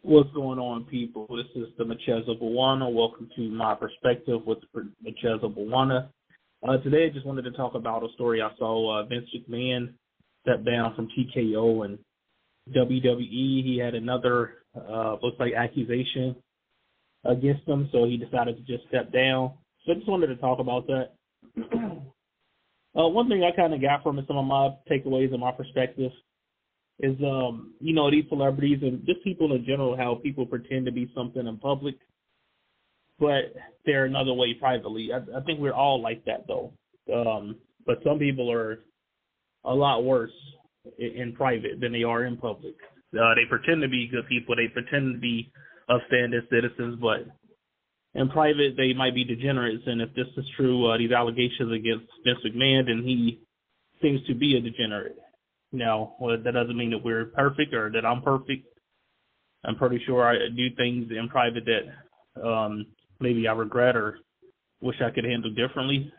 What's going on, people? This is the Macheza Bwana. Welcome to my perspective with Macheza Bwana. Today, I just wanted to talk about a story I saw. Vince McMahon stepped down from TKO and WWE. He had another, looks like, accusation against him, so he decided to just step down. So I just wanted to talk about that. One thing I kind of got from it, some of my takeaways and my perspective, is, these celebrities and just people in general, how people pretend to be something in public, but they're another way privately. I think we're all like that, though. But some people are a lot worse in private than they are in public. They pretend to be good people. They pretend to be upstanding citizens, but in private, they might be degenerates. And if this is true, these allegations against Vince McMahon, then he seems to be a degenerate. Now, that doesn't mean that we're perfect or that I'm perfect. I'm pretty sure I do things in private that maybe I regret or wish I could handle differently.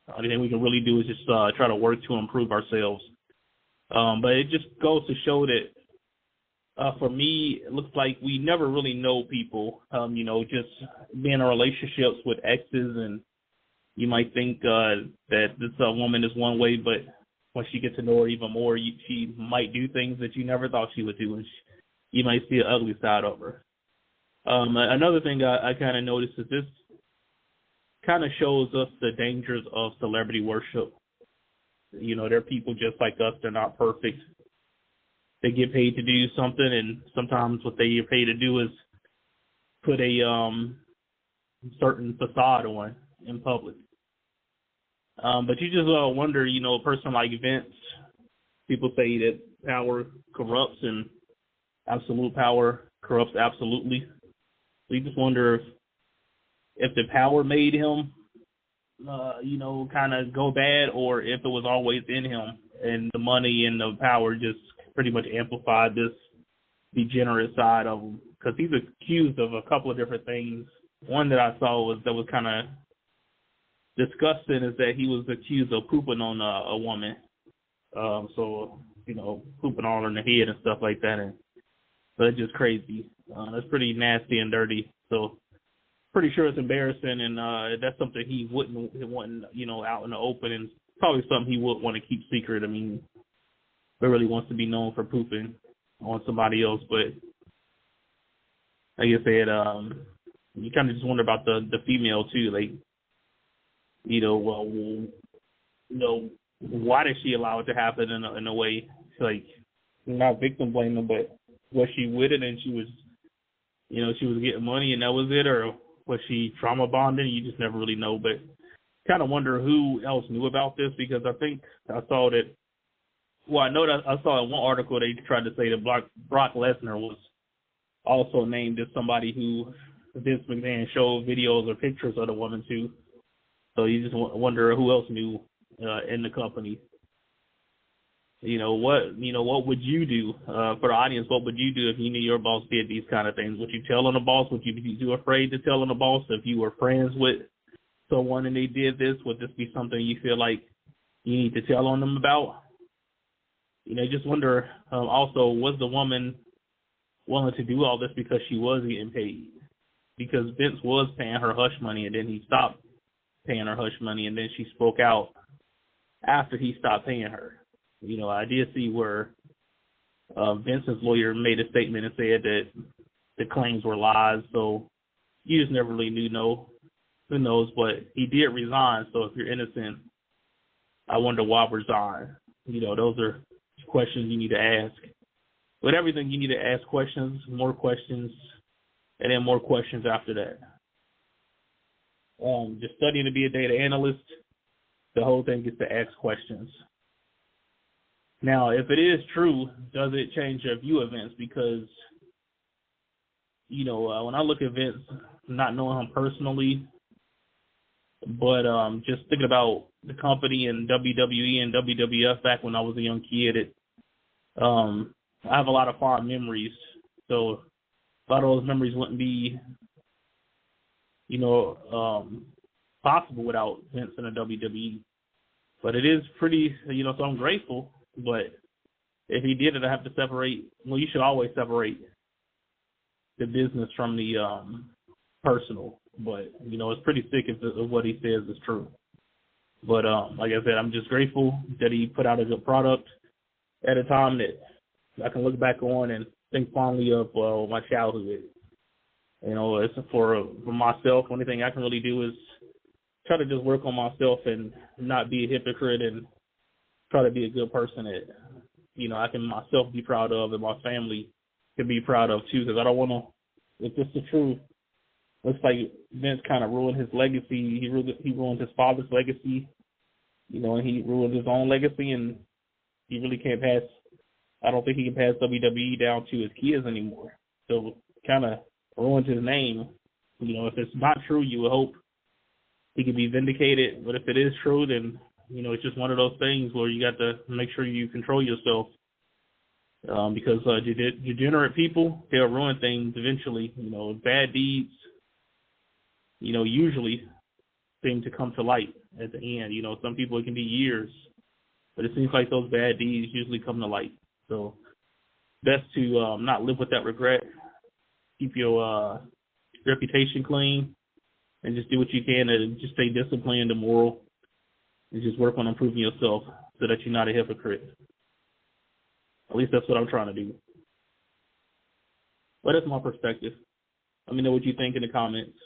The only thing we can really do is just try to work to improve ourselves. But it just goes to show that for me, it looks like we never really know people. Just being in relationships with exes, and you might think that this woman is one way, but once you get to know her even more, she might do things that you never thought she would do, and you might see an ugly side of her. Another thing I kind of noticed is this kind of shows us the dangers of celebrity worship. They're people just like us. They're not perfect. They get paid to do something, and sometimes what they get paid to do is put a certain facade on in public. But you just wonder, a person like Vince, people say that power corrupts and absolute power corrupts absolutely. So you just wonder if the power made him, kind of go bad, or if it was always in him and the money and the power just pretty much amplified this degenerate side of him. Because he's accused of a couple of different things. One that I saw that was kind of disgusting is that he was accused of pooping on a woman. Pooping all in the head and stuff like that. And so it's just crazy. That's pretty nasty and dirty. So pretty sure it's embarrassing, and that's something he wouldn't want, out in the open, and probably something he would want to keep secret. I mean, he really wants to be known for pooping on somebody else, but like I said, you kind of just wonder about the female too, like, why did she allow it to happen in a way? Like, not victim blaming, but was she with it and she was getting money and that was it, or was she trauma bonding? You just never really know. But kind of wonder who else knew about this, because I think I saw that. Well, I know that I saw in one article they tried to say that Brock Lesnar was also named as somebody who Vince McMahon showed videos or pictures of the woman too. So you just wonder who else knew in the company. What would you do for the audience? What would you do if you knew your boss did these kind of things? Would you tell on the boss? Would you be too afraid to tell on the boss? If you were friends with someone and they did this, would this be something you feel like you need to tell on them about? Just wonder. Also, was the woman willing to do all this because she was getting paid? Because Vince was paying her hush money, and then he stopped paying her hush money, and then she spoke out after he stopped paying her. I did see where Vince's lawyer made a statement and said that the claims were lies, so you just never really who knows, but he did resign, so if you're innocent, I wonder why resign. Those are questions you need to ask. With everything, you need to ask questions, and then more questions after that. Just studying to be a data analyst, the whole thing is to ask questions. Now, if it is true, does it change your view of Vince? Because, when I look at Vince, not knowing him personally, but just thinking about the company and WWE and WWF back when I was a young kid, I have a lot of fond memories. So a lot of those memories wouldn't be, possible without Vince in the WWE. But it is pretty, so I'm grateful. But if he did it, I have to separate. Well, you should always separate the business from the personal. But, you know, it's pretty sick if what he says is true. But like I said, I'm just grateful that he put out a good product at a time that I can look back on and think fondly of my childhood. You know, it's for myself. Only thing I can really do is try to just work on myself and not be a hypocrite and try to be a good person that, you know, I can myself be proud of and my family can be proud of too. Because I don't want to, if this is true, looks like Vince kind of ruined his legacy. He ruined his father's legacy, you know, and he ruined his own legacy, and he really can't pass. I don't think he can pass WWE down to his kids anymore. So kind of ruined his name. You know, if it's not true, you would hope he could be vindicated. But if it is true, then, you know, it's just one of those things where you got to make sure you control yourself. Because degenerate people, they'll ruin things eventually. You know, bad deeds, you know, usually seem to come to light at the end. You know, some people, it can be years, but it seems like those bad deeds usually come to light. So best to not live with that regret. Keep your reputation clean and just do what you can and just stay disciplined and moral and just work on improving yourself so that you're not a hypocrite. At least that's what I'm trying to do. But that's my perspective. Let me know what you think in the comments.